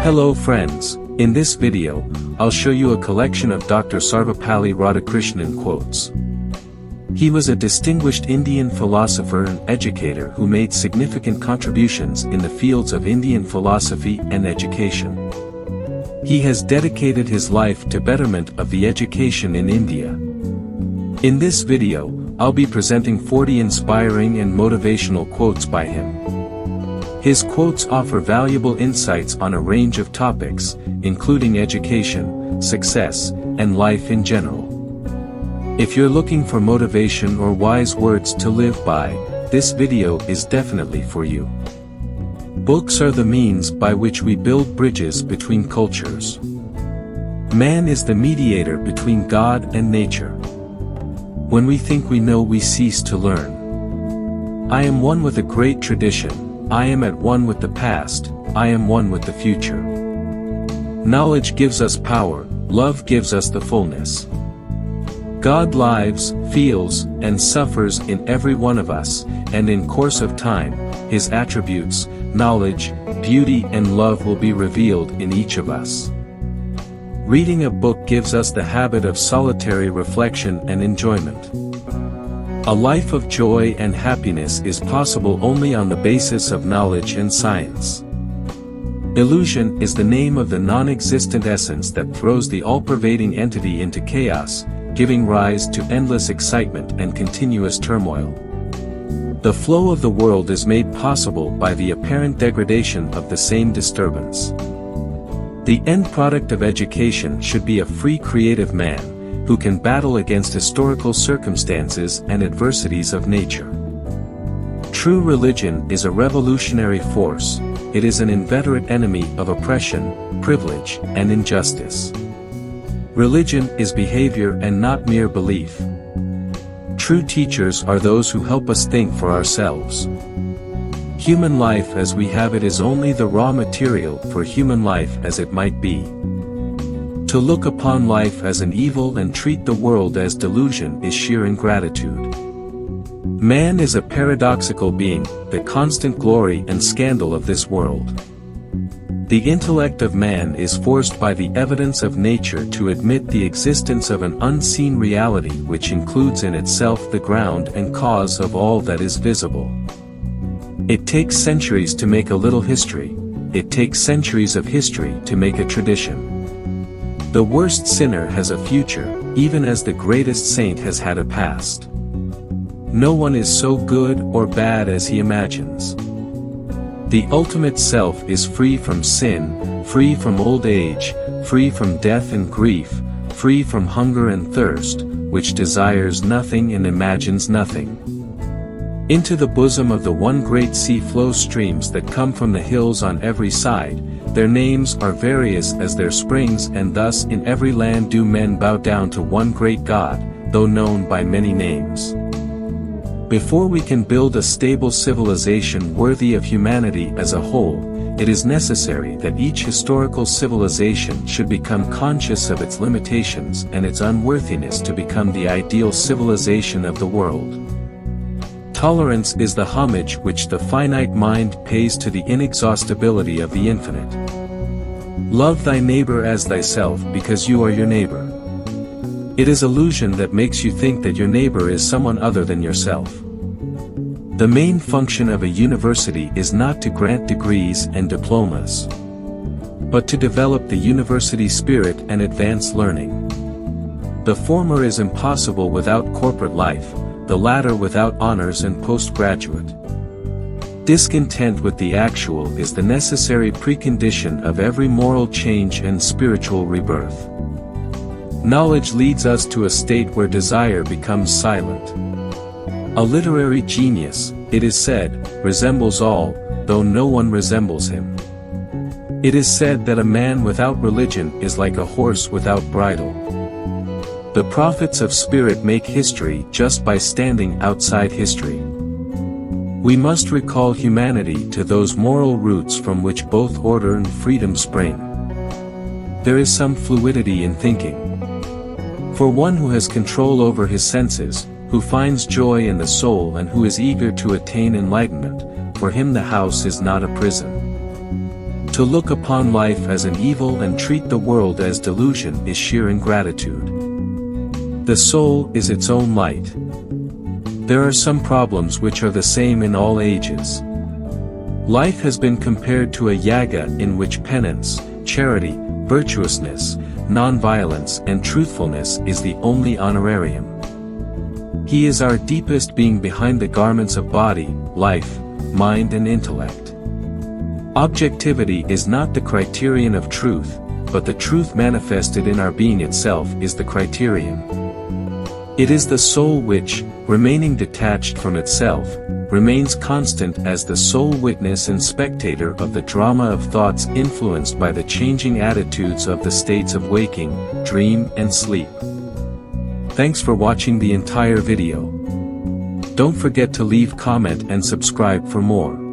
Hello friends, in this video, I'll show you a collection of Dr. Sarvepalli Radhakrishnan quotes. He was a distinguished Indian philosopher and educator who made significant contributions in the fields of Indian philosophy and education. He has dedicated his life to betterment of the education in India. In this video, I'll be presenting 40 inspiring and motivational quotes by him. His quotes offer valuable insights on a range of topics, including education, success, and life in general. If you're looking for motivation or wise words to live by, this video is definitely for you. Books are the means by which we build bridges between cultures. Man is the mediator between God and nature. When we think we know, we cease to learn. I am one with a great tradition. I am at one with the past, I am one with the future. Knowledge gives us power, love gives us the fullness. God lives, feels, and suffers in every one of us, and in course of time, His attributes, knowledge, beauty and love will be revealed in each of us. Reading a book gives us the habit of solitary reflection and enjoyment. A life of joy and happiness is possible only on the basis of knowledge and science. Illusion is the name of the non-existent essence that throws the all-pervading entity into chaos, giving rise to endless excitement and continuous turmoil. The flow of the world is made possible by the apparent degradation of the same disturbance. The end product of education should be a free creative man, who can battle against historical circumstances and adversities of nature. True religion is a revolutionary force, it is an inveterate enemy of oppression, privilege, and injustice. Religion is behavior and not mere belief. True teachers are those who help us think for ourselves. Human life as we have it is only the raw material for human life as it might be. To look upon life as an evil and treat the world as delusion is sheer ingratitude. Man is a paradoxical being, the constant glory and scandal of this world. The intellect of man is forced by the evidence of nature to admit the existence of an unseen reality which includes in itself the ground and cause of all that is visible. It takes centuries to make a little history, it takes centuries of history to make a tradition. The worst sinner has a future, even as the greatest saint has had a past. No one is so good or bad as he imagines. The ultimate self is free from sin, free from old age, free from death and grief, free from hunger and thirst, which desires nothing and imagines nothing. Into the bosom of the one great sea flow streams that come from the hills on every side. Their names are various as their springs, and thus in every land do men bow down to one great God, though known by many names. Before we can build a stable civilization worthy of humanity as a whole, it is necessary that each historical civilization should become conscious of its limitations and its unworthiness to become the ideal civilization of the world. Tolerance is the homage which the finite mind pays to the inexhaustibility of the infinite. Love thy neighbor as thyself because you are your neighbor. It is illusion that makes you think that your neighbor is someone other than yourself. The main function of a university is not to grant degrees and diplomas, but to develop the university spirit and advance learning. The former is impossible without corporate life, the latter without honors and postgraduate. Discontent with the actual is the necessary precondition of every moral change and spiritual rebirth. Knowledge leads us to a state where desire becomes silent. A literary genius, it is said, resembles all, though no one resembles him. It is said that a man without religion is like a horse without bridle. The prophets of spirit make history just by standing outside history. We must recall humanity to those moral roots from which both order and freedom spring. There is some fluidity in thinking. For one who has control over his senses, who finds joy in the soul and who is eager to attain enlightenment, for him the house is not a prison. To look upon life as an evil and treat the world as delusion is sheer ingratitude. The soul is its own light. There are some problems which are the same in all ages. Life has been compared to a yaga in which penance, charity, virtuousness, non-violence and truthfulness is the only honorarium. He is our deepest being behind the garments of body, life, mind and intellect. Objectivity is not the criterion of truth, but the truth manifested in our being itself is the criterion. It is the soul which, remaining detached from itself, remains constant as the sole witness and spectator of the drama of thoughts influenced by the changing attitudes of the states of waking, dream and sleep. Thanks for watching the entire video. Don't forget to leave comment and subscribe for more.